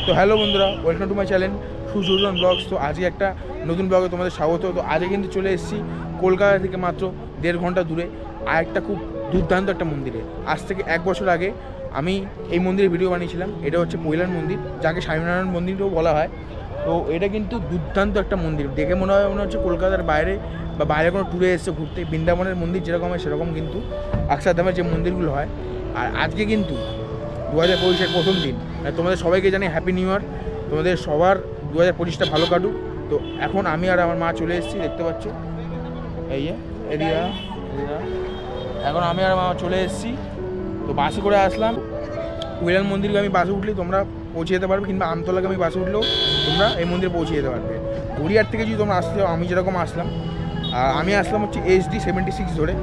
তো হ্যালো বন্ধুরা, welcome to my channel Sujan blogs. তো আজকে একটা নতুন ব্লগে তোমাদের স্বাগত। তো আজকে কিন্তু চলে এসেছি কলকাতা থেকে মাত্র 1.5 ঘন্টা দূরে আর একটা খুব দুর্দান্ত একটা মন্দিরে। আজ থেকে 1 বছর আগে আমি এই মন্দিরে ভিডিও বানিয়েছিলাম। এটা হচ্ছে পৈলান মন্দির, যাকে স্বামীনারায়ণ মন্দিরও বলা হয়। তো এটা কিন্তু দুর্দান্ত একটা মন্দির, দেখে মনে হচ্ছে কলকাতার বাইরে বা বাইরে কোনো ট্যুরে এসছে ঘুরতে। বৃন্দাবনের মন্দির যেরকম হয় সেরকম কিন্তু অক্ষরধামের যে মন্দিরগুলো হয়। আর আজকে কিন্তু 2025-এর প্রথম দিন। তোমাদের সবাইকে জানি হ্যাপি নিউ ইয়ার। তোমাদের সবার 2025টা ভালো কাটুক। তো এখন আমি আর আমার মা চলে এসেছি, দেখতে পাচ্ছ এই যে এরিয়া। এখন আমি আর মা চলে এসেছি। তো বাসে করে আসলাম। পৈলান মন্দিরকে আমি বাসে উঠলেই তোমরা পৌঁছে যেতে পারবে, কিংবা আমতলাকে আমি বাসে উঠলেও তোমরা এই মন্দিরে পৌঁছে যেতে পারবে। গড়িয়ার থেকে যদি তোমরা আসতে চাও, আমি যেরকম আসলাম, আমি আসলাম হচ্ছে HD 76 ধরে।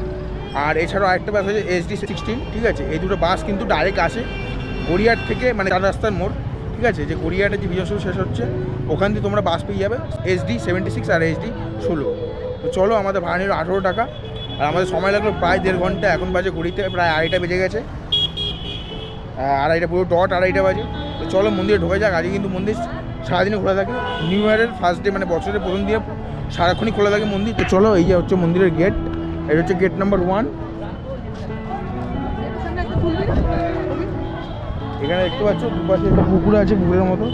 আর এছাড়াও আরেকটা বাস আছে HD 16, ঠিক আছে। এই দুটো বাস কিন্তু ডাইরেক্ট আসে গড়িয়ার থেকে, মানে 4 রাস্তার মোড়, ঠিক আছে। যে গড়িয়াটা যে বিজয় শেষ হচ্ছে ওখান থেকে তোমরা বাস পেয়ে যাবে HD 76 আর HD 16। তো চলো, আমাদের ভাড়া নিল 18 টাকা। আর আমাদের সময় লাগলো প্রায় 1.5 ঘন্টা। এখন বাজে ঘড়িতে প্রায় 2:30 বেজে গেছে, 2:30 পুরো ডট 2:30 বাজে। তো চলো মন্দিরে ঢোকা যাক। আজকে কিন্তু মন্দির সারাদিনে খোলা থাকে। নিউ ইয়ারের ফার্স্ট ডে, মানে বছরের প্রথম দিয়ে সারাক্ষণই খোলা থাকে মন্দির। তো চলো, এই যে হচ্ছে মন্দিরের গেট। এটা হচ্ছে গেট নাম্বার 1। এখানে দেখতে পাচ্ছ দুপাশে একটা পুকুর আছে, পুকুরের মতো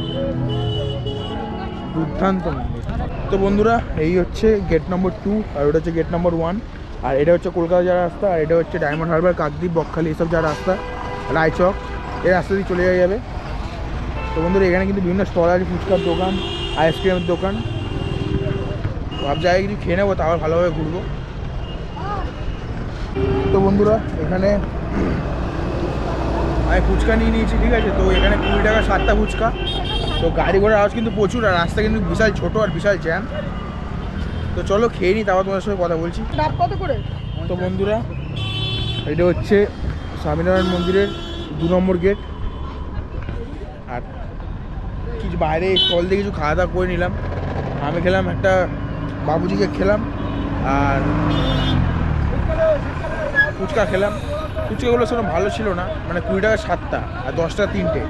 দুর্দান্ত মন্দির। তো বন্ধুরা, এই হচ্ছে গেট নম্বর 2 আর ওটা হচ্ছে গেট নম্বর 1। আর এটা হচ্ছে কলকাতা যাওয়ার রাস্তা, আর এটা হচ্ছে ডায়মন্ড হারবার, কাকদ্বীপ, বকখালি এসব যাওয়ার রাস্তা, রায়চক, এই রাস্তা দিয়ে চলে যাবে। তো বন্ধুরা, এখানে কিন্তু বিভিন্ন স্টল আছে, ফুচকার দোকান, আইসক্রিমের দোকান। সব জায়গায় কিছু খেয়ে নেবো, তারপর ভালোভাবে ঘুরবো। তো বন্ধুরা, এখানে আমি ফুচকা নিয়ে নিয়েছি, ঠিক আছে। তো এখানে 20 টাকা 7টা ফুচকা। তো গাড়ি ঘোড়ার আওয়াজ কিন্তু প্রচুর, আর রাস্তা কিন্তু বিশাল ছোট আর বিশাল জ্যাম। তো চলো খেয়ে নিই, তারপর তোমাদের সঙ্গে কথা বলছি। কত করে? তো বন্ধুরা, এটা হচ্ছে স্বামীনারায়ণ মন্দিরের 2 নম্বর গেট। আর কিছু বাইরে স্টল দিয়ে কিছু খাওয়া দাওয়া করে নিলাম। আমি খেলাম একটা বাবুজি কেক খেলাম, আর ফুচকা খেলাম। ফুচকাগুলো সেরকম ভালো ছিল না, মানে 20 টাকা 7টা আর 10 টাকা 3টে।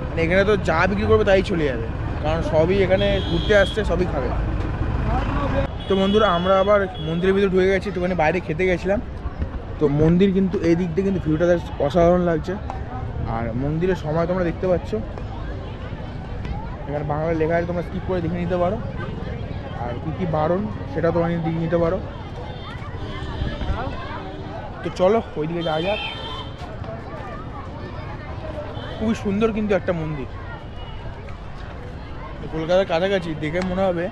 মানে এখানে তো যা বিক্রি করবে তাই চলে যাবে, কারণ সবই এখানে ঘুরতে আসছে, সবই খাবে। তো বন্ধুরা, আমরা আবার মন্দিরের ভিতরে ঢুকে গেছি, একটুখানি বাইরে খেতে গেছিলাম। তো মন্দির কিন্তু এই দিক দিয়ে কিন্তু ভিউটা অসাধারণ লাগছে। আর মন্দিরের সময় তোমরা দেখতে পাচ্ছ, এখানে বাংলা লেখা আছে, তোমরা স্কিপ করে দেখে নিতে পারো। আর কী কী বারণ সেটা তোমরা দেখে নিতে পারো। তো চলো ওইদিকে যাওয়া যাক। খুবই সুন্দর কিন্তু একটা মন্দির, কলকাতার কাছাকাছি। দেখে মনে হবে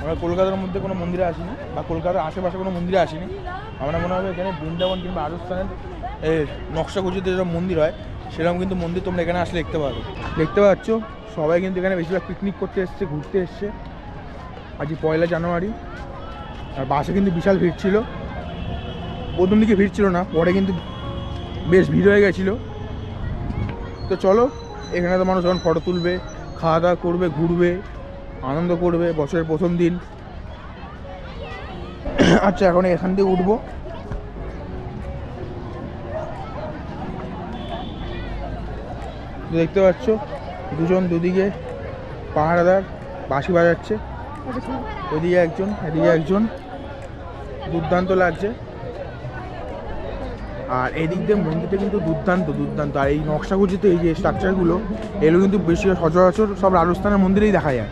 আমরা কলকাতার মধ্যে কোনো মন্দিরে আসিনি, বা কলকাতার আশেপাশে কোনো মন্দিরে আসিনি। আমরা মনে হবে এখানে বৃন্দাবন কিংবা রাজস্থানের নকশা গুজিতে যেরকম মন্দির হয় সেরকম কিন্তু মন্দির তোমরা এখানে আসলে দেখতে পাচ্ছ। সবাই কিন্তু এখানে বেশিরভাগ পিকনিক করতে এসছে, ঘুরতে এসছে। আজ 1 জানুয়ারি। আর বাসে কিন্তু বিশাল ভিড় ছিল। প্রথম দিকে ভিড় ছিল না, পরে কিন্তু বেশ ভিড় হয়ে গেছিলো। তো চলো, এখানে তো মানুষ যখন ফটো তুলবে, খাওয়া দাওয়া করবে, ঘুরবে, আনন্দ করবে, বছরের প্রথম দিন। আচ্ছা, এখন এখান থেকে উঠবো। দেখতে পাচ্ছ দুজন দুদিকে পাহারাদার বাঁশি বাজাচ্ছে, ওদিকে একজন, এদিকে একজন। দুর্দান্ত লাগছে। আর এই দিক দিয়ে মন্দিরটা কিন্তু দুর্দান্ত। আর এই নকশাগুজিতে এই যে স্ট্রাকচারগুলো, এগুলো কিন্তু বেশি সচরাচর সব রাজস্থানের মন্দিরেই দেখা যায়।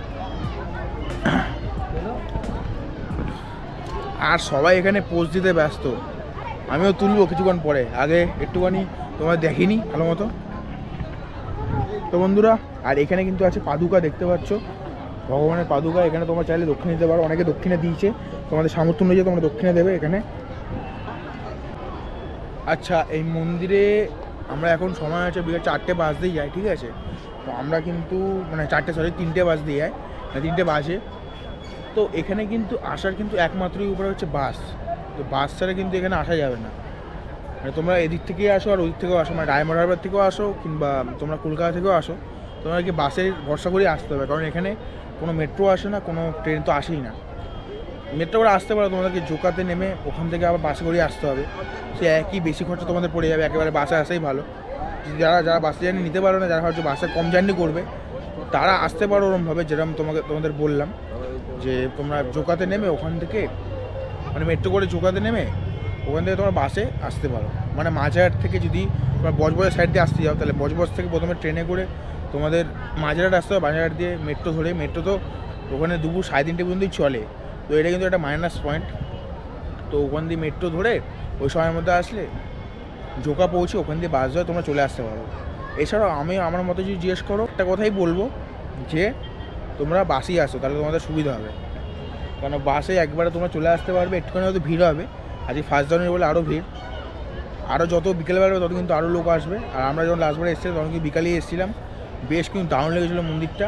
আর সবাই এখানে পোজ দিতে ব্যস্ত। আমিও তুলবো কিছুক্ষণ পরে, আগে একটুখানি তোমার দেখিনি ভালো মতো। তো বন্ধুরা, আর এখানে কিন্তু আছে পাদুকা, দেখতে পাচ্ছ ভগবানের পাদুকা। এখানে তোমরা চাইলে দক্ষিণে দিতে পারো, অনেকে দক্ষিণে দিয়েছে। তোমাদের সামর্থ্য অনুযায়ী তোমরা দক্ষিণে দেবে এখানে। আচ্ছা, এই মন্দিরে আমরা এখন সময় আছে বিকেল 4টে বাজতেই যাই, ঠিক আছে। তো আমরা কিন্তু মানে 3টে বাজতে যাই, 3টে বাজে। তো এখানে কিন্তু আসার কিন্তু একমাত্রই উপায় হচ্ছে বাস। তো বাস ছাড়া কিন্তু এখানে আসা যাবে না। মানে তোমরা এদিক থেকেই আসো আর ওদিক থেকেও আসো, মানে ডায়মন্ড হারবার থেকেও আসো কিংবা তোমরা কলকাতা থেকেও আসো, তোমরা কি বাসের ভরসা করেই আসতে হবে। কারণ এখানে কোনো মেট্রো আসে না, কোনো ট্রেন তো আসেই না। মেট্রো করে আসতে পারো, তোমাদেরকে জোকাতে নেমে ওখান থেকে আবার বাসে করেই আসতে হবে। সে একই বেশি খরচা তোমাদের পড়ে যাবে, একেবারে বাসে আসাই ভালো। যারা বাসে জার্নি নিতে পারো না, যারা হয়তো বাসে কম জার্নি করবে, তারা আসতে পারো ওরমভাবে, যেরকম তোমাদের বললাম যে তোমরা জোকাতে নেমে ওখান থেকে মানে মেট্রো করে জোকাতে নেমে ওখান থেকে তোমরা বাসে আসতে পারো। মানে মাঝেরহাট থেকে যদি তোমরা বজবজের সাইড দিয়ে আসতে যাও তাহলে বজবজ থেকে প্রথমে ট্রেনে করে তোমাদের মাঝেরহাট আসতে হবে, মাঝেরহাট দিয়ে মেট্রো ধরে, মেট্রো তো ওখানে দুপুর 3:30 পর্যন্তই চলে। তো এটা কিন্তু একটা মাইনাস পয়েন্ট। তো ওখান দিয়ে মেট্রো ধরে ওই সময়ের মধ্যে আসলে জোকা পৌঁছে ওখান দিয়ে বাস ধরে তোমরা চলে আসতে পারো। এছাড়াও আমি আমার মতো যদি জিজ্ঞেস করো, একটা কথাই বলবো যে তোমরা বাসেই আসো, তাহলে তোমাদের সুবিধা হবে। কারণ বাসে একবারে তোমরা চলে আসতে পারবে, একটুখানি হয়তো ভিড় হবে, আজকে ফার্স্ট জানুয়ারি বলে আরও ভিড়, আরও যত বিকেলবেলা হবে তত কিন্তু আরও লোক আসবে। আর আমরা যখন লাস্টবারে এসেছিলাম তখন কিন্তু বিকালেই এসেছিলাম, বেশ কিন্তু দারুণ লেগেছিলো মন্দিরটা,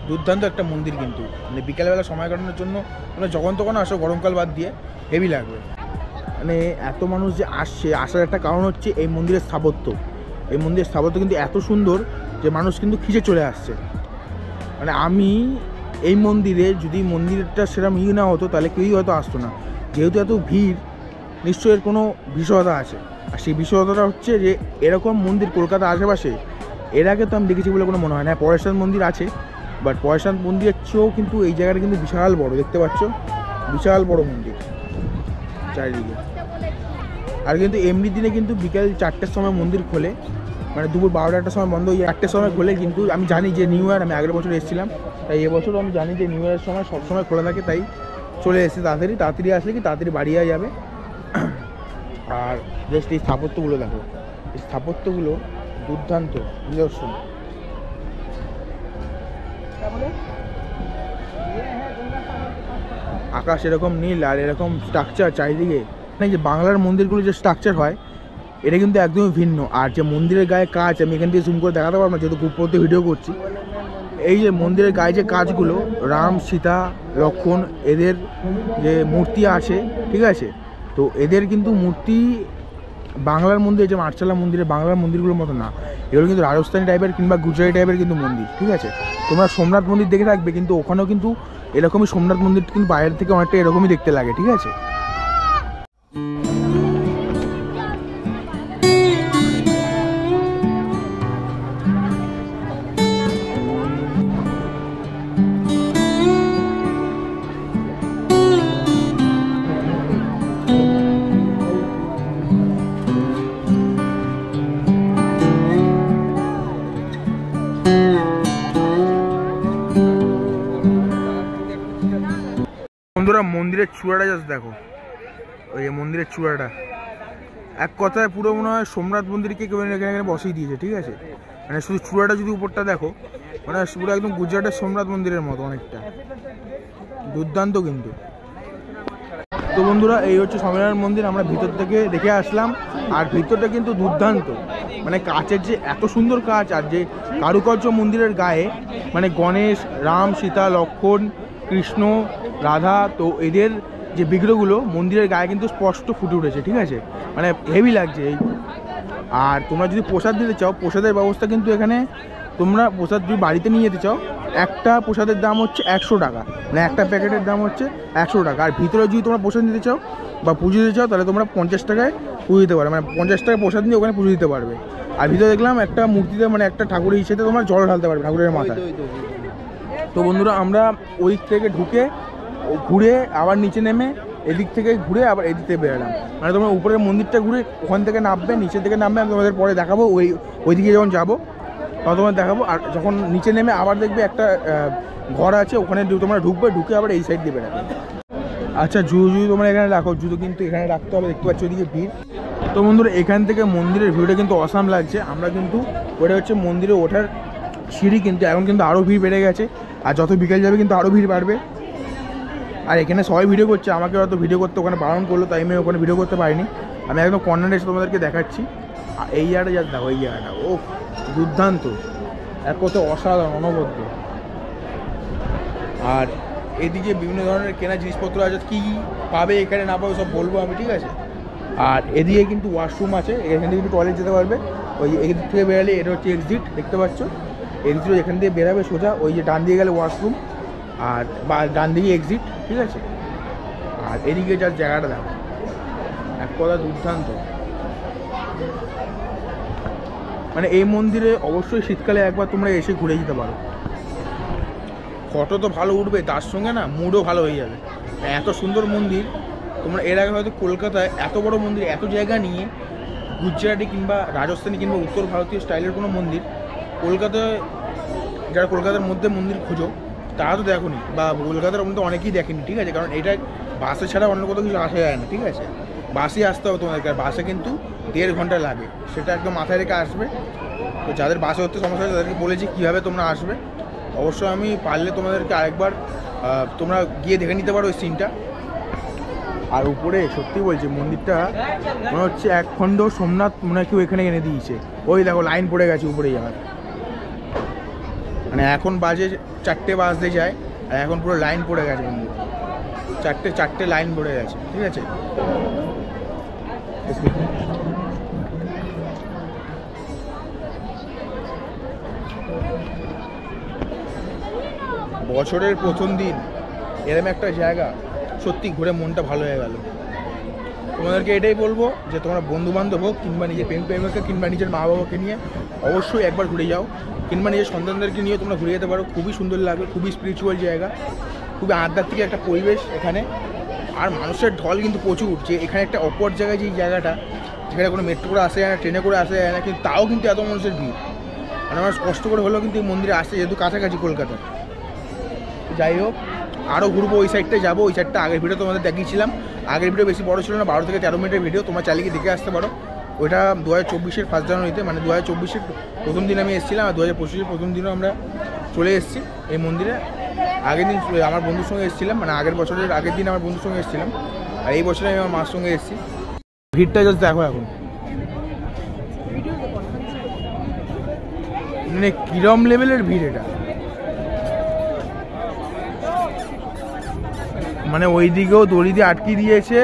দুর্দান্ত একটা মন্দির কিন্তু। মানে বিকেলবেলা সময় কাটানোর জন্য তোমরা যখন তখন আসো, গরমকাল বাদ দিয়ে হেভি লাগবে। মানে এত মানুষ যে আসছে, আসার একটা কারণ হচ্ছে এই মন্দিরের স্থাপত্য। এই মন্দিরের স্থাপত্য কিন্তু এত সুন্দর যে মানুষ কিন্তু খিচে চলে আসছে। মানে আমি এই মন্দিরে যদি মন্দিরটা সেরকম না হতো তাহলে কেউই হয়তো আসতো না। যেহেতু এত ভিড়, নিশ্চয়ই এর কোনো বিষয়তা আছে। আর সেই বিষয়তাটা হচ্ছে যে এরকম মন্দির কলকাতা আশেপাশে এর আগে তো আমি দেখেছি বলে কোনো মনে হয় না। পরেশনাথ মন্দির আছে, বাট পরেশনাথ মন্দিরের চেয়েও কিন্তু এই জায়গাটা কিন্তু বিশাল বড়, দেখতে পাচ্ছ বিশাল বড় মন্দির চারিদিকে। আর কিন্তু এমনি দিনে কিন্তু বিকেল 4টের সময় মন্দির খোলে, মানে দুপুর 12টার সময় বন্ধ হয়ে 1টের সময় খোলে। কিন্তু আমি জানি যে নিউ ইয়ার, আমি আগের বছর এসেছিলাম, তাই এবছরও আমি জানি যে নিউ ইয়ারের সময় সবসময় খোলা থাকে, তাই চলে এসেছি তাড়াতাড়ি আসলে কি তাড়াতাড়ি বাড়ি যাবে। আর জাস্ট এই স্থাপত্যগুলো দেখো, এই স্থাপত্যগুলো দুর্দান্ত নিদর্শন। আকাশ এরকম নীল আর এরকম স্ট্রাকচার চারিদিকে, মানে যে বাংলার মন্দিরগুলো যে স্ট্রাকচার হয় এটা কিন্তু একদমই ভিন্ন। আর যে মন্দিরের গায়ে কাজ, আমি এখান থেকে জুম করে দেখাতে পারবো না যেহেতু গ্রুপতে ভিডিও করছি। এই যে মন্দিরের গায়ে যে কাজগুলো, রাম, সীতা, লক্ষ্মণ এদের যে মূর্তি আছে, ঠিক আছে, তো এদের কিন্তু মূর্তি বাংলার মন্দির, যে মার্শালা মন্দিরে বাংলার মন্দিরগুলোর মতো না, এগুলো কিন্তু রাজস্থানী টাইপের কিংবা গুজরাটি টাইপের কিন্তু মন্দির, ঠিক আছে। তোমরা সোমনাথ মন্দির দেখে থাকবে, কিন্তু ওখানেও কিন্তু এরকমই সোমনাথ মন্দির কিন্তু বাইরের থেকে অনেকটা এরকমই দেখতে লাগে, ঠিক আছে। বন্ধুরা মন্দিরের চূড়াটা জাস্ট দেখো, ওই মন্দিরের চূড়াটা এক কথায় পুরো মনে হয় সোমনাথ মন্দিরকে কেউ এখানে বসিয়ে দিয়েছে, ঠিক আছে। মানে শুধু চূড়াটা যদি উপরটা দেখো, মানে পুরো একদম গুজরাটের সোমনাথ মন্দিরের মতো অনেকটা, দুর্দান্ত কিন্তু। তো বন্ধুরা এই হচ্ছে স্বামীনারায়ণ মন্দির, আমরা ভিতর থেকে দেখে আসলাম। আর ভিতরটা কিন্তু দুর্দান্ত, মানে কাচের যে এত সুন্দর কাজ, আর যে কারুকার্য মন্দিরের গায়ে, মানে গণেশ, রাম, সীতা, লক্ষ্মণ, কৃষ্ণ, রাধা, তো এদের যে বিগ্রহগুলো মন্দিরের গায়ে কিন্তু স্পষ্ট ফুটে উঠেছে, ঠিক আছে, মানে হেভি লাগছে এই। আর তোমরা যদি প্রসাদ দিতে চাও, প্রসাদের ব্যবস্থা কিন্তু এখানে, তোমরা প্রসাদ যদি বাড়িতে নিয়ে যেতে চাও, একটা প্রসাদের দাম হচ্ছে 100 টাকা, মানে একটা প্যাকেটের দাম হচ্ছে 100 টাকা। আর ভিতরে যদি তোমরা প্রসাদ দিতে চাও বা পুজো দিতে চাও তাহলে তোমরা 50 টাকায় পুজো দিতে পারবে, মানে 50 টাকা প্রসাদ নিয়ে ওখানে পুজো দিতে পারবে। আর ভিতরে দেখলাম একটা মূর্তিতে, মানে একটা ঠাকুরের ইচ্ছেতে তোমরা জল ঢালতে পারবে ঠাকুরের মাথায়। তো বন্ধুরা আমরা ওই দিক থেকে ঢুকে ঘুরে আবার নিচে নেমে এদিক থেকে ঘুরে আবার এদিক থেকে বেরোলাম। মানে তোমরা উপরের মন্দিরটা ঘুরে ওখান থেকে নামবে, নিচের থেকে নামবে, আমি তোমাদের পরে দেখাবো ওইদিকে যখন যাবো তখন তোমাদের দেখাবো। আর যখন নিচে নেমে আবার দেখবে একটা ঘর আছে, ওখানে তোমরা ঢুকবে, ঢুকে আবার এই সাইড দিয়ে বেরোবে। আচ্ছা জুতো তোমরা এখানে রাখো, জুতো কিন্তু এখানে রাখতে হবে, দেখতে পাচ্ছ ওইদিকে ভিড়। তো বন্ধুরা এখান থেকে মন্দিরের ভিউটা কিন্তু অসাম লাগছে। আমরা কিন্তু ওটা হচ্ছে মন্দিরে ওঠার সিঁড়ি, কিন্তু এখন কিন্তু আরও ভিড় বেড়ে গেছে, আর যত বিকেল যাবে কিন্তু আরও ভিড় বাড়বে। আর এখানে সবাই ভিডিও করছে, আমাকে হয়তো ভিডিও করতে ওখানে বারণ করলো, তাই আমি ওখানে ভিডিও করতে পারিনি। আমি একদম কর্নারে এসে তোমাদেরকে দেখাচ্ছি। আর এই জায়গাটা যা দেখো, এই জায়গাটা ও দুর্দান্ত, এক কত অসাধারণ, অনবদ্য। আর এদিকে বিভিন্ন ধরনের কেনা জিনিসপত্র আছে, কী কী পাবে এখানে না পাবে সব বলবো আমি, ঠিক আছে। আর এদিকে কিন্তু ওয়াশরুম আছে, এখান থেকে কিন্তু টয়লেট যেতে পারবে। ওই এদিক থেকে বেরালে এটা হচ্ছে এক্সিট, দেখতে পাচ্ছ এক্সিট, এখান দিয়ে বেরাবে সোজা, ওই যে ডান দিয়ে গেলে ওয়াশরুম, আর বা ডান দিকে এক্সিট, ঠিক আছে। আর এদিকে যার জায়গাটা দেখো, এক কথা দুর্দান্ত। মানে এই মন্দিরে অবশ্যই শীতকালে একবার তোমরা এসে ঘুরে যেতে পারো। ফটো তো ভালো উঠবে, তার সঙ্গে না মুডও ভালো হয়ে যাবে। এত সুন্দর মন্দির, তোমরা এর আগে হয়তো কলকাতায় এত বড় মন্দির এত জায়গা নিয়ে গুজরাটি কিংবা রাজস্থানী কিংবা উত্তর ভারতীয় স্টাইলের কোনো মন্দির কলকাতায়, যারা কলকাতার মধ্যে মন্দির খোঁজো তারা তো দেখোনি, বা কলকাতার মধ্যে অনেকেই দেখেনি, ঠিক আছে? কারণ এটা বাসে ছাড়া অন্য কোথাও কিছু আসা যায় না, ঠিক আছে? বাসে আসতে হবে তোমাদেরকে, আর বাসে কিন্তু 1.5 ঘন্টা লাগে, সেটা একদম মাথায় রেখে আসবে। তো যাদের বাসে হতে সমস্যা হয় তাদেরকে বলেছি কীভাবে তোমরা আসবে। অবশ্যই আমি পারলে তোমাদেরকে আরেকবার তোমরা গিয়ে দেখে নিতে পারো ওই সিনটা। আর উপরে সত্যি বলছি মন্দিরটা মনে হচ্ছে একখণ্ড সোমনাথ মনে হয় কেউ এখানে এনে দিয়েছে। ওই দেখো লাইন পড়ে গেছে উপরে যাওয়ার, মানে এখন বাজে 4টে বাজতে যায় আর এখন পুরো লাইন পড়ে গেছে মন্দির, চারটে লাইন পড়ে গেছে, ঠিক আছে? বছরের প্রথম দিন এরকম একটা জায়গা সত্যি ঘুরে মনটা ভালো হয়ে গেল। তোমাদেরকে এটাই বলবো যে তোমরা বন্ধুবান্ধব হোক কিংবা নিজের প্রেমিকা কিংবা নিজের মা বাবাকে নিয়ে অবশ্যই একবার ঘুরে যাও, কিংবা নিজের সন্তানদেরকে নিয়ে তোমরা ঘুরে যেতে পারো। খুবই সুন্দর লাগবে, খুবই স্পিরিচুয়াল জায়গা, খুবই আধ্যাত্মিক একটা পরিবেশ এখানে। আর মানুষের ঢল কিন্তু প্রচুর, যে এখানে একটা অপর জায়গায় যে জায়গাটা যেখানে কোনো মেট্রো করে আসে যায় না, ট্রেনে করে আসা যায় না, কিন্তু তাও কিন্তু এত মানুষের ভিড়। মানে আমার কষ্ট করে হলেও কিন্তু এই মন্দিরে আসছে, যেহেতু কাছাকাছি কলকাতা। যাই হোক, আরও ঘুরবো, ওই সাইডটা যাবো। ওই সাইডটা আগের ভিডিও তোমাদের দেখিয়েছিলাম, আগের ভিডিও বেশি বড় ছিল না, 12 থেকে 13 মিনিটের ভিডিও, তোমরা চালিয়ে দেখে আসতে পারো। ওইটা 2024-এর 1 জানুয়ারিতে, মানে 2024-এর প্রথম দিন আমি এসেছিলাম, আর 2025-এর প্রথম দিনও আমরা চলে এসেছি এই মন্দিরে। আগের দিন আমার বন্ধুর সঙ্গে এসেছিলাম, মানে আগের বছরের আগের দিন আমার বন্ধুর সঙ্গে এসেছিলাম, আর এই বছরে আমি আমার মার সঙ্গে এসেছি। ভিড়টা জাস্ট দেখো এখন, মানে কিরম লেভেলের ভিড় এটা। মানে ওই দিকেও দড়ি দিয়ে আটকে দিয়েছে,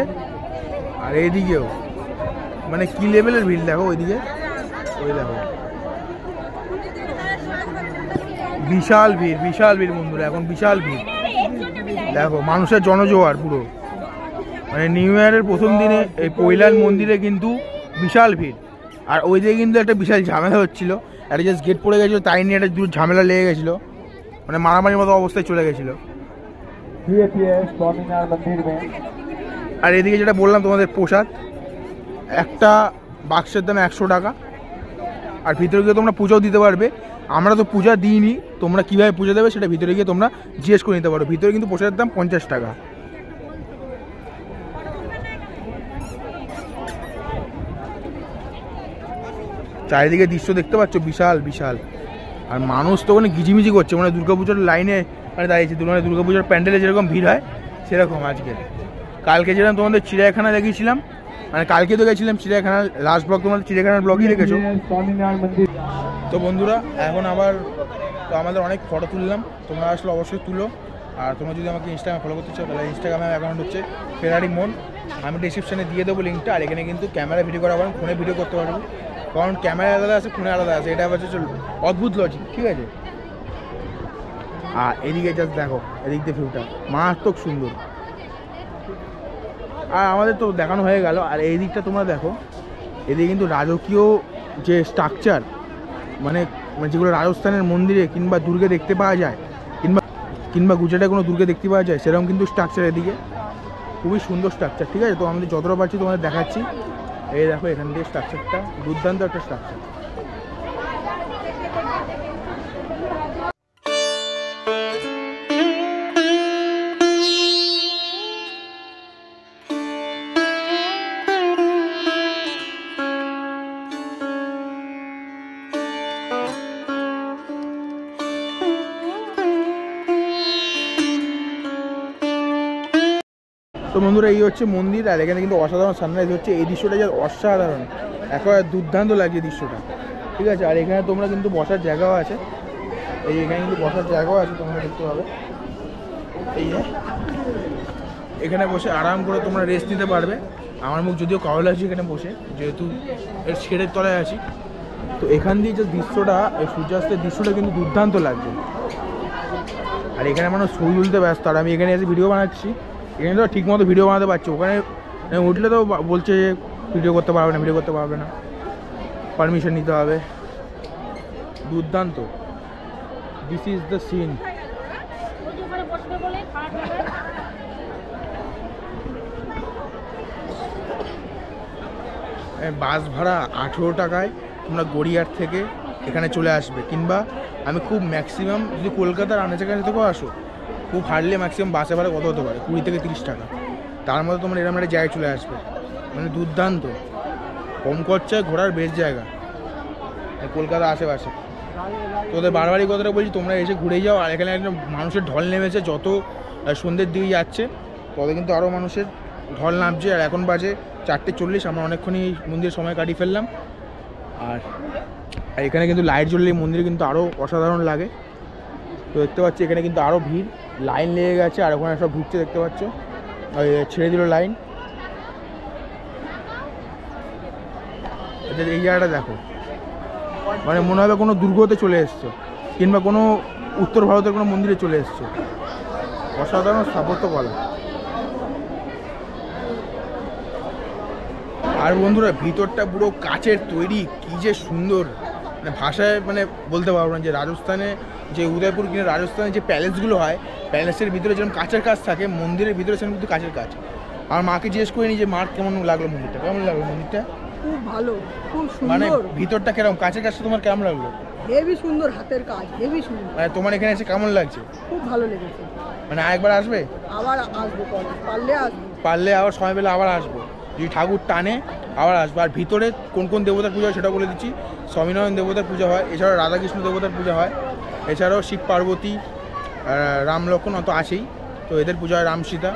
আর এইদিকেও মানে কি লেভেলের ভিড় দেখো। ওইদিকে ওই দেখো, বিশাল ভিড় বন্ধুরা, এখন বিশাল ভিড় দেখো, মানুষের জনজোয়ার পুরো। মানে নিউ ইয়ারের প্রথম দিনে এই পৈলান মন্দিরে কিন্তু বিশাল ভিড়। আর ওই দিকে কিন্তু একটা বিশাল ঝামেলা হচ্ছিলো, একটা জাস্ট গেট পড়ে গেছিলো, তাই নিয়ে একটা দূর ঝামেলা লেগে গেছিলো, মানে মারামারির মতো অবস্থায় চলে গেছিলো। আর এদিকে যেটা বললাম তোমাদের প্রসাদ, একটা বাক্সের দাম 100 টাকা, আর ভিতরে গিয়ে তোমরা পুজোও দিতে পারবে। আমরা তো পূজা দিইনি, তোমরা কীভাবে পুজো দেবে সেটা ভিতরে গিয়ে তোমরা জিজ্ঞেস করে নিতে পারো। ভিতরে কিন্তু প্রসাদের দাম 50 টাকা। চারিদিকে দৃশ্য দেখতে পাচ্ছ, বিশাল। আর মানুষ তো ওখানে গিজিমিজি করছে, মানে দুর্গাপুজোর লাইনে মানে দাঁড়িয়েছে, মানে দুর্গাপুজোর প্যান্ডেলে যেরকম ভিড় হয় সেরকম আজকে। কালকে যেরকম তোমাদের চিড়িয়াখানা দেখিয়েছিলাম, মানে কালকে তো গেছিলাম চিড়িয়াখানার লাস্ট ব্লগ, তোমাদের চিড়িয়াখানার ব্লগই দেখেছো। তো বন্ধুরা এখন আবার তো আমাদের অনেক ফটো তুললাম, তোমরা আসলে অবশ্যই তুলো। আর তোমরা যদি আমাকে ইনস্টাগ্রামে ফলো করতে চাও তাহলে ইনস্টাগ্রামে অ্যাকাউন্ট হচ্ছে ফেরারি মন, আমি ডিসক্রিপশানে দিয়ে দেবো লিঙ্কটা। আর এখানে কিন্তু ক্যামেরা ভিডিও করা পারেন, ফোনে ভিডিও করতে পারবো, কারণ ক্যামেরা আলাদা আছে, ফোনে আলাদা আছে, এটা হচ্ছে অদ্ভুত লজিক, ঠিক আছে? আর এদিকে জাস্ট দেখো, এদিক দিয়ে ভিউটা মারাত্মক সুন্দর। আর আমাদের তো দেখানো হয়ে গেল, আর এই দিকটা তোমরা দেখো, এদিকে কিন্তু রাজকীয় যে স্ট্রাকচার, মানে যেগুলো রাজস্থানের মন্দিরে কিংবা দুর্গে দেখতে পাওয়া যায়, কিংবা গুজরাটে কোনো দুর্গে দেখতে পাওয়া যায়, সেরকম কিন্তু স্ট্রাকচার এদিকে, খুবই সুন্দর স্ট্রাকচার, ঠিক আছে? তো আমাদের যতটা পারছি তোমাদের দেখাচ্ছি। এই দেখো এখান থেকে স্ট্রাকচারটা দুর্দান্ত একটা স্ট্রাকচার। তো বন্ধুরা এই হচ্ছে মন্দির, আর এখানে কিন্তু অসাধারণ সানরাইজ হচ্ছে। এই দৃশ্যটা যা অসাধারণ, একেবারে দুর্দান্ত লাগছে দৃশ্যটা, ঠিক আছে? আর এখানে তোমরা কিন্তু বসার জায়গাও আছে, এখানে কিন্তু বসার জায়গাও আছে, তোমরা দেখতে পাবে। এই এখানে বসে আরাম করে তোমরা রেস্ট নিতে পারবে। আমার মুখ যদিও কালো লাগছে এখানে বসে, যেহেতু এর শেডের তলায় আছি। তো এখান দিয়ে যে দৃশ্যটা, এই সূর্যাস্তের দৃশ্যটা কিন্তু দুর্দান্ত লাগছে। আর এখানে মানুষ ছবি তুলতে ব্যস্ত, আর আমি এখানে এসে ভিডিও বানাচ্ছি। এখানে তো ঠিকমতো ভিডিও বানাতে পারছি, ওখানে উঠলে তো বলছে যে ভিডিও করতে পারবে না, পারমিশন নিতে হবে। দুর্দান্ত, দিস ইজ দ্য সিন। বাস ভাড়া 18 টাকায় তোমরা গড়িয়ার থেকে এখানে চলে আসবে, কিংবা আমি খুব ম্যাক্সিমাম যদি কলকাতার আনাচেকাছে থেকেও আসো, খুব হারলে ম্যাক্সিমাম বাসে ভাড়া কত হতে পারে, 20 থেকে 30 টাকা। তার মধ্যে তোমরা এরকম একটা জায়গায় চলে আসবে, মানে দুর্দান্ত কম খরচায় ঘোরার বেস্ট জায়গা কলকাতা আশেপাশে। তোদের বারবারই কথাটা বলছি, তোমরা এসে ঘুরেই যাও। আর এখানে একটা মানুষের ঢল নেমেছে, যত সন্ধ্যের দিকে যাচ্ছে তত কিন্তু আরও মানুষের ঢল নামছে। আর এখন বাজে 4:40, আমরা অনেকক্ষণই মন্দিরে সময় কাটিয়ে ফেললাম। আর এখানে কিন্তু লাইট জ্বললে মন্দিরে কিন্তু আরও অসাধারণ লাগে। তো দেখতে পাচ্ছি এখানে কিন্তু আরও ভিড়, লাইন লেগে গেছে। আর ওখানে সব ঢুকছে দেখতে পাচ্ছ, ছেড়ে দিল লাইন। এই জায়গাটা দেখো, মানে মনে হবে কোনো দুর্গতে চলে এসছো, কিংবা কোনো উত্তর ভারতের কোনো মন্দিরে চলে এসছো। অসাধারণ স্থাপত্যকলা। আর বন্ধুরা ভিতরটা পুরো কাচের তৈরি, কী যে সুন্দর, মানে ভাষায় মানে বলতে পারবো না। যে রাজস্থানে যে উদয়পুর কিনা রাজস্থানে যে প্যালেসগুলো হয়, প্যালেসের ভিতরে যেরকম কাচের কাজ থাকে, মন্দিরের ভিতরে সেরকম কিন্তু কাচের কাজ। আর মাকে জিজ্ঞেস করিনি যে মার কেমন লাগলো মন্দিরটা, কেমন লাগলো মন্দিরটা? খুব ভালো, খুব সুন্দর। মানে ভিতরটা কেমন, কাচের কাজটা তোমার কেমন লাগলো? হেভি সুন্দর, হাতের কাজ হেভি সুন্দর। মানে তোমার এখানে এসে কেমন লাগছে? খুব ভালো লেগেছে। মানে আরেকবার আসবে? আবার আসবো, পারলে আসবো, পারলে আবার সময় পেলে আবার আসবো, যদি ঠাকুর টানে আবার আসবো। আর ভিতরে কোন কোন দেবতার পূজা হয় সেটা বলে দিচ্ছি। স্বামীনারায়ণ দেবতার পূজা হয়, এছাড়াও রাধাকৃষ্ণ দেবতার পূজা হয়, এছাড়াও শিব পার্বতী, রাম লক্ষ্মণ অত আছেই, তো এদের পূজা হয়, রাম সীতা,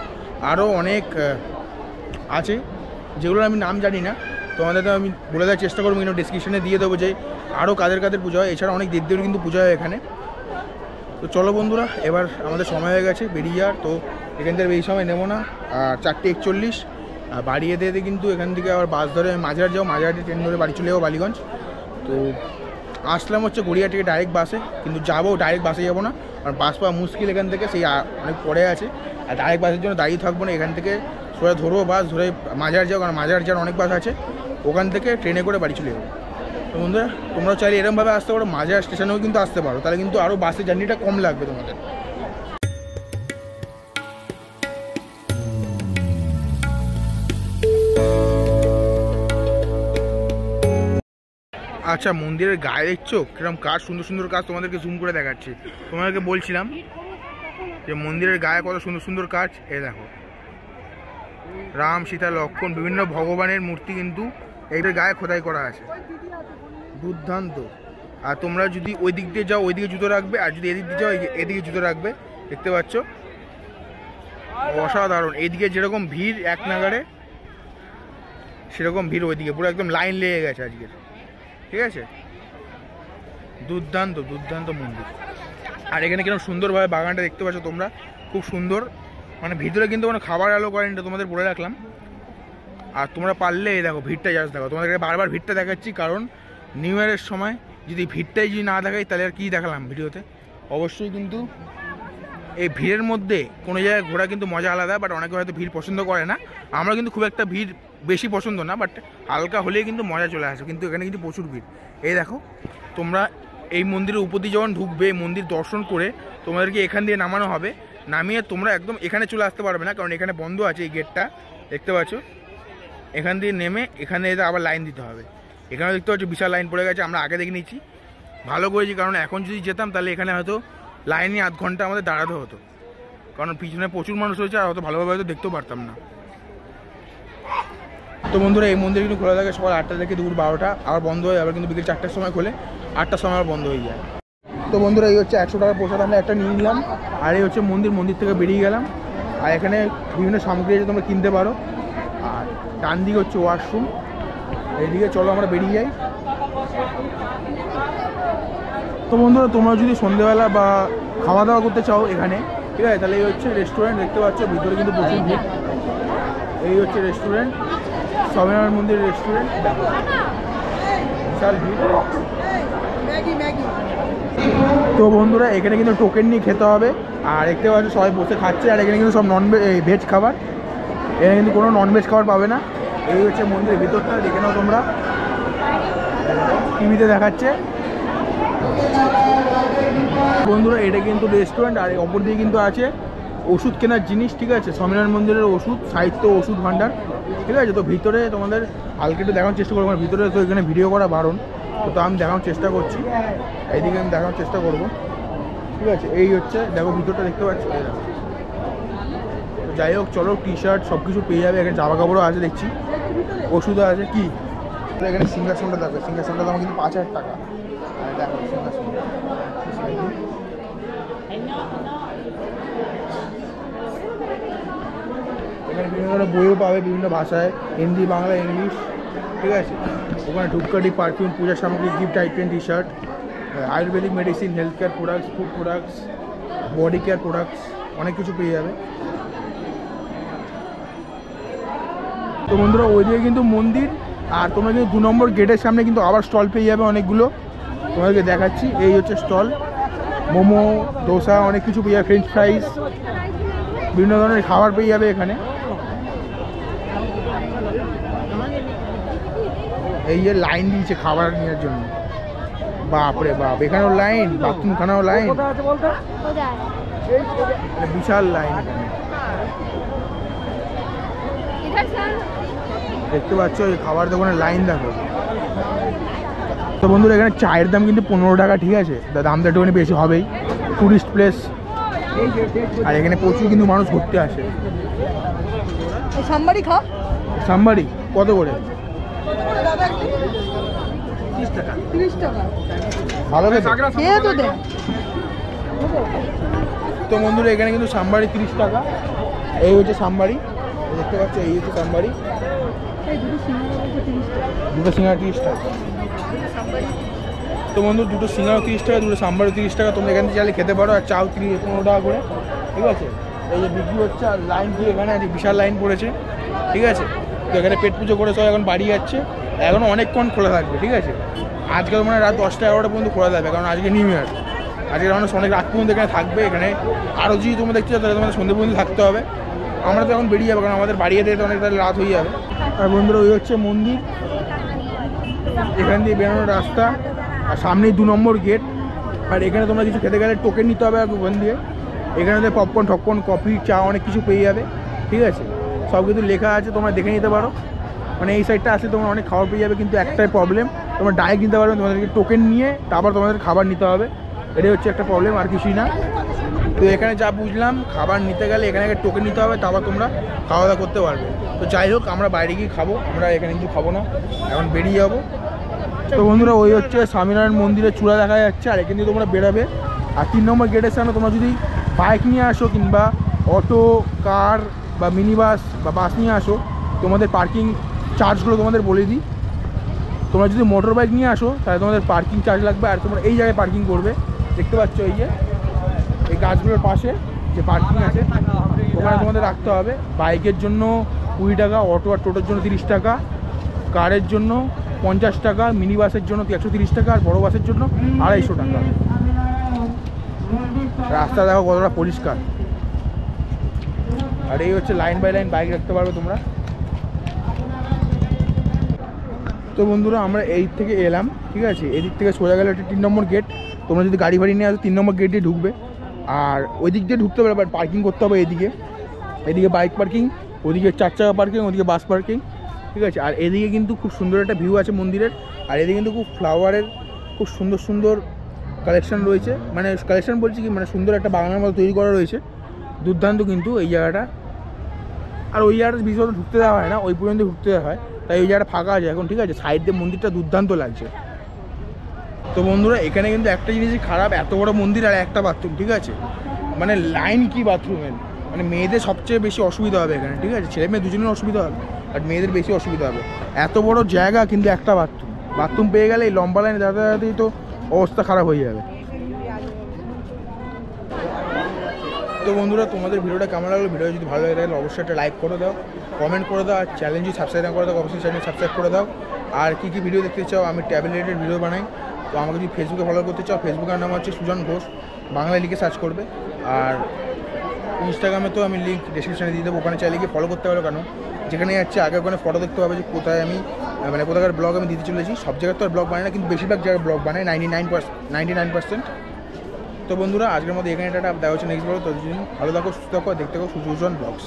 আরও অনেক আছে যেগুলোর আমি নাম জানি না। তোমাদের তো আমি বলে দেওয়ার চেষ্টা করবো, কিন্তু ডিসক্রিপশনে দিয়ে দেবো যে আরও কাদের কাদের পূজা হয়। এছাড়া অনেক দেবদেবীর কিন্তু পূজা হয় এখানে। তো চলো বন্ধুরা, এবার আমাদের সময় হয়ে গেছে বেরিয়ে যাওয়ার। তো এখান থেকে বেশি সময় নেবো না, আর 4:41 বাড়িয়ে দিয়ে কিন্তু এখান থেকে আবার বাস ধরে আমি মাঝেরহাট যাবো, মাঝেরহাটে ট্রেন ধরে বাড়ি চলে যাবো বালিগঞ্জ। তো আসলাম হচ্ছে গড়িয়া থেকে ডাইরেক্ট বাসে, কিন্তু যাবো ডাইরেক্ট বাসে যাবো না, কারণ বাস পাওয়া মুশকিল এখান থেকে, সেই অনেক পরে আছে। আর ডাইরেক্ট বাসের জন্য দাঁড়িয়ে থাকবো না, এখান থেকে সোজা ধরবো বাস, ধরে মাঝেরহাট যাবো, কারণ মাঝেরহাট যাওয়ার অনেক বাস আছে, ওখান থেকে ট্রেনে করে বাড়ি চলে যাবো। তো বন্ধুরা তোমরা চাইলে এরকমভাবে আসতে পারো, মাঝেরহাট স্টেশনেও কিন্তু আসতে পারো, তাহলে কিন্তু আরও বাসের জার্নিটা কম লাগবে তোমাদের। আচ্ছা, মন্দিরের গায়ে দেখছো কিরকম কাজ, সুন্দর সুন্দর কাজ, তোমাদেরকে জুম করে দেখাচ্ছি। তোমাদেরকে বলছিলাম যে মন্দিরের গায়ে কত সুন্দর সুন্দর কাজ। এই দেখো, রাম সীতা লক্ষ্মণ বিভিন্ন ভগবানের মূর্তি কিন্তু এইটার গায়ে খোদাই করা আছে, দুর্দান্ত। আর তোমরা যদি ওই দিক দিয়ে যাও ওই দিকে জুতো রাখবে, আর যদি এদিক দিয়ে যাও এদিকে জুতো রাখবে, দেখতে পাচ্ছ অসাধারণ। এইদিকে যেরকম ভিড় এক নাগাড়ে, সেরকম ভিড় ওইদিকে, পুরো একদম লাইন লেগে গেছে আজকের, ঠিক আছে? দুর্দান্ত দুর্দান্ত মন্দির। আর এখানে কিরকম সুন্দরভাবে বাগানটা দেখতে পাচ্ছ তোমরা, খুব সুন্দর। মানে ভিতরে কিন্তু কোনো খাবার আলো করেনি, তোমাদের বলে রাখলাম। আর তোমরা পারলে এই দেখো ভিড়টা জাস্ট দেখো, তোমাদেরকে বারবার ভিড়টা দেখাচ্ছি, কারণ নিউ ইয়ারের সময় যদি ভিড়টাই যদি না দেখাই তাহলে আর কী দেখালাম ভিডিওতে। অবশ্যই কিন্তু এই ভিড়ের মধ্যে কোনো জায়গায় ঘোরা কিন্তু মজা আলাদা, বাট অনেকে হয়তো ভিড় পছন্দ করে না। আমরা কিন্তু খুব একটা ভিড় বেশি পছন্দ না, বাট হালকা হলেই কিন্তু মজা চলে আসে। কিন্তু এখানে কিন্তু প্রচুর ভিড়। এই দেখো, তোমরা এই মন্দিরের উপর দিয়ে যখন ঢুকবে, মন্দির দর্শন করে তোমাদেরকে এখান দিয়ে নামানো হবে, নামিয়ে তোমরা একদম এখানে চলে আসতে পারবে না, কারণ এখানে বন্ধ আছে এই গেটটা, দেখতে পাচ্ছ। এখান দিয়ে নেমে এখানে এসে আবার লাইন দিতে হবে। এখানে দেখতে পাচ্ছ বিশাল লাইন পড়ে গেছে, আমরা আগে দেখে নিচ্ছি, ভালো করেছি, কারণ এখন যদি যেতাম তাহলে এখানে হয়তো লাইনে আধ ঘন্টা আমাদের দাঁড়াতে হতো, কারণ পিছনে প্রচুর মানুষ হয়েছে, আর হয়তো ভালোভাবে হয়তো দেখতেও পারতাম না। তো বন্ধুরা এই মন্দির কিন্তু খোলা থাকে সকাল 8টা থেকে দুপুর 12টা, আবার বন্ধ হয়ে আবার কিন্তু বিকেল 4টার সময় খোলে, 8টার সময় আবার বন্ধ হয়ে যায়। তো বন্ধুরা এই হচ্ছে 100 টাকার প্রসাদ আমরা একটা নিয়ে নিলাম, আর এই হচ্ছে মন্দির থেকে বেরিয়ে গেলাম। আর এখানে বিভিন্ন সামগ্রী আছে তোমরা কিনতে পারো। আর ডান দিকে হচ্ছে ওয়াশরুম, এইদিকে চলো আমরা বেরিয়ে যাই। তো বন্ধুরা তোমরা যদি সন্ধ্যেবেলা বা খাওয়া দাওয়া করতে চাও এখানে, ঠিক আছে, তাহলে এই হচ্ছে রেস্টুরেন্ট, দেখতে পাচ্ছ ভিতরে কিন্তু প্রচুর ভিড়। এই হচ্ছে রেস্টুরেন্ট, স্বামীনারায়ণ মন্দির রেস্টুরেন্ট, বিশাল ভিড়। তো বন্ধুরা এখানে কিন্তু টোকেন নিয়ে খেতে হবে, আর দেখতে পাচ্ছ সবাই বসে খাচ্ছে। আর এখানে কিন্তু সব ভেজ খাবার, এখানে কিন্তু কোনো ননভেজ খাবার পাবে না। এই হচ্ছে মন্দিরের ভিতরটা, দেখে নাও তোমরা, টিভিতে দেখাচ্ছে। বন্ধুরা এটা কিন্তু রেস্টুরেন্ট, আর অপর দিকে কিন্তু আছে ওষুধ কেনার জিনিস, ঠিক আছে, স্বামীনারায়ণ মন্দিরের ওষুধ সাহিত্য ওষুধ ভাণ্ডার, ঠিক আছে। তো ভিতরে তোমাদের হালকা একটু দেখানোর চেষ্টা করবো, ভিতরে তো এখানে ভিডিও করা বারণ, তো আমি দেখানোর চেষ্টা করছি, এইদিকে আমি দেখানোর চেষ্টা করবো, ঠিক আছে। এই হচ্ছে দেখো ভিতরটা দেখতে পাচ্ছি। যাই হোক চলো, টি শার্ট সব কিছু পেয়ে যাবে এখানে, জামা কাপড়ও আছে দেখছি, ওষুধও আছে। কি তো এখানে সিংহাসনটা দেখো, সিংহাসনটা দাম কিন্তু 5,000 টাকা। আর দেখো সিংহাসন, এখানে বিভিন্ন ধরনের বইও পাবে বিভিন্ন ভাষায়, হিন্দি বাংলা ইংলিশ, ঠিক আছে। ওখানে ধূপকাঠি পারফিউম পূজার সামগ্রী gift item T shirt Ayurvedic medicine health care products food products body care products অনেক কিছু পেয়ে যাবে। তো বন্ধুরা ওইদিকে কিন্তু মন্দির, আর তোমরা কিন্তু 2 নম্বর গেটের সামনে কিন্তু আবার স্টল পেয়ে যাবে অনেকগুলো, তোমাদেরকে দেখাচ্ছি। এই হচ্ছে স্টল, মোমো দোসা অনেক কিছু পেয়ে যাবে, ফ্রেঞ্চ ফ্রাইস বিভিন্ন ধরনের খাবার পেয়ে যাবে এখানে। এই যে লাইন দিয়েছে খাবার নেওয়ার জন্য, বাপরে বাপ, এখানেও লাইন, বাথরুমখানাও লাইন, বিশাল লাইন এখানে দেখতে পাচ্ছ। এই খাবার দোকানের লাইন দেখো। তো বন্ধুরা এখানে চায়ের দাম কিন্তু 15 টাকা, ঠিক আছে, দামটা একটুখানি বেশি হবেই, টুরিস্ট প্লেস, আর এখানে প্রচুর কিন্তু মানুষ ঘুরতে আসে। সাম্বারি খা, সাম্বারি কত করে? 30 টাকা। ভালো লাগে খেয়ে তো দে। তো বন্ধুরা এখানে কিন্তু সাম্বারি 30 টাকা। এই হচ্ছে সাম্বারি, দেখতে পাচ্ছ, এই হচ্ছে সাম্বারি, দুটো সিঙ্গারা 30 টাকা। তো বন্ধু দুটো সিঙ্গারা 30 টাকা, দুটো সাম্বারও 30 টাকা, তোমরা এখান থেকে চাইলে খেতে পারো। আর চাও 15 টাকা করে, ঠিক আছে। এই যে বিক্রি হচ্ছে, আর লাইন দিয়ে এখানে আছে, বিশাল লাইন পড়েছে, ঠিক আছে। তো এখানে পেট পুজো করে সব এখন বাড়ি যাচ্ছে, এখনও অনেকক্ষণ খোলা থাকবে, ঠিক আছে। আজকে মানে রাত 10টা 11টা পর্যন্ত খোলা থাকবে, কারণ আজকে নিউ ইয়ার, আজকে মানুষ অনেক রাত পর্যন্ত এখানে থাকবে। এখানে আরও যদি তোমরা দেখতে চাও তাহলে তোমাদের সন্ধ্যে পর্যন্ত থাকতে হবে। আমরা তো এখন বেরিয়ে যাবো, কারণ আমাদের বাড়ি যেতে যেতে অনেক রাত হয়ে যাবে। আর বন্ধুরা ওই হচ্ছে মন্দির, এখান দিয়ে বেরোনোর রাস্তা, আর সামনেই 2 নম্বর গেট। আর এখানে তোমরা কিছু খেতে গেলে টোকেন নিতে হবে ওখান দিয়ে। এখানে পপকর্ন ঠপকর্ন কফি চা অনেক কিছু পেয়ে যাবে, ঠিক আছে। সব কিছু লেখা আছে, তোমরা দেখে নিতে পারো। মানে এই সাইডটা আসলে তোমরা অনেক খাবার পেয়ে যাবে, কিন্তু একটাই প্রবলেম, তোমরা ডাইরেক্ট নিতে পারবে, তোমাদেরকে টোকেন নিয়ে তারপর তোমাদের খাবার নিতে হবে, এটাই হচ্ছে একটা প্রবলেম, আর কিছুই না। তো এখানে যা বুঝলাম, খাবার নিতে গেলে এখানে টোকেন নিতে হবে, তারপর তোমরা খাওয়া দাওয়া করতে পারবে। তো যাই হোক, আমরা বাইরে গিয়ে খাবো, আমরা এখানে কিন্তু খাবো না, এখন বেরিয়ে যাবো। তো বন্ধুরা ওই হচ্ছে স্বামীনারায়ণ মন্দিরের চূড়া দেখা যাচ্ছে, আর এখান থেকে তোমরা বেরোবে। আর 3 নম্বর গেটের সামনে তোমরা যদি বাইক নিয়ে আসো, কিংবা অটো কার বা মিনি বাস বা বাস নিয়ে আসো, তোমাদের পার্কিং চার্জগুলো তোমাদের বলে দিই। তোমরা যদি মোটর বাইক নিয়ে আসো তাহলে তোমাদের পার্কিং চার্জ লাগবে, আর তোমরা এই জায়গায় পার্কিং করবে। দেখতে পাচ্ছ এই যে এই গাছগুলোর পাশে যে পার্কিং আছে, ওখানে তোমাদের রাখতে হবে। বাইকের জন্য 20 টাকা, অটো আর টোটোর জন্য 30 টাকা, কারের জন্য 50 টাকা, মিনি বাসের জন্য 130 টাকা, আর বড়ো বাসের জন্য 250 টাকা। রাস্তা দেখো কতটা পরিষ্কার। আর এই হচ্ছে লাইন বাই লাইন বাইক রাখতে পারবে তোমরা। তো বন্ধুরা আমরা এই থেকে এলাম, ঠিক আছে। এদিক থেকে সোজা গেলে একটা 3 নম্বর গেট, তোমরা যদি গাড়ি ফাড়ি নিয়ে আসো 3 নম্বর গেট দিয়ে ঢুকবে। আর ওই দিক দিয়ে ঢুকতে পারবে, বাট পার্কিং করতে হবে এদিকে বাইক পার্কিং, ওদিকে 4 চাকা পার্কিং, ওদিকে বাস পার্কিং, ঠিক আছে। আর এদিকে কিন্তু খুব সুন্দর একটা ভিউ আছে মন্দিরের, আর এদিকে কিন্তু খুব ফ্লাওয়ারের খুব সুন্দর সুন্দর কালেকশন রয়েছে। মানে কালেকশন বলছি কি, মানে সুন্দর একটা বাগানের মতো তৈরি করা রয়েছে, দুর্দান্ত কিন্তু এই জায়গাটা। আর ওই জায়গাটা বিশেষত ঢুকতে দেওয়া হয় না, ওই পর্যন্ত ঢুকতে দেওয়া হয়, তাই ওই জায়গাটা ফাঁকা আছে এখন, ঠিক আছে। সাইড দিয়ে মন্দিরটা দুর্দান্ত লাগছে। তো বন্ধুরা এখানে কিন্তু একটা জিনিসই খারাপ, এত বড় মন্দির আর একটা বাথরুম, ঠিক আছে। মানে লাইন কি বাথরুমের, মানে মেয়েদের সবচেয়ে বেশি অসুবিধা হবে এখানে, ঠিক আছে। ছেলে মেয়ে দুজনের অসুবিধা হবে, বাট মেয়েদের বেশি অসুবিধা হবে। এত বড় জায়গা কিন্তু একটা বাথরুম পেয়ে গেলে এই লম্বা লাইনে দাঁড়াতেই তো অবস্থা খারাপ হয়ে যাবে। তো বন্ধুরা তোমাদের ভিডিওটা কেমন লাগলো? ভিডিও যদি ভালো লাগে তাহলে অবশ্যই একটা লাইক করে দাও, কমেন্ট করে দাও, আর চ্যানেল যদি সাবস্ক্রাইব না করে দাও অবশ্যই চ্যানেল সাবস্ক্রাইব করে দাও। আর কী কী ভিডিও দেখতে চাও, আমি ট্রাভেল রিলেটেড ভিডিও বানাই। তো আমাকে যদি ফেসবুকে ফলো করতে চাও, ফেসবুকের নাম হচ্ছে সুজন ঘোষ, বাংলায় লিখে সার্চ করবে। আর ইনস্টাগ্রামে তো আমি লিঙ্ক ডেসক্রিপশানে দিয়ে দেবো, ওখানে চাইলে গিয়ে ফলো করতে পারো। কেন যেখানে যাচ্ছে আগে ওখানে ফটো দেখতে পাবে যে কোথায় আমি মানে কোথাকার ব্লগ আমি দিতে চলেছি। সব জায়গায় তো আর ব্লগ বানাই না, কিন্তু বেশিরভাগ জায়গায় ব্লগ বানাই 99%। তো বন্ধুরা আজকের মধ্যে এখানে একটা দেখা হচ্ছে নেক্সট ব্লগ। ততদিন ভালো থাকো, সুস্থ থাকো, দেখতে থাকো সুজন ব্লগস।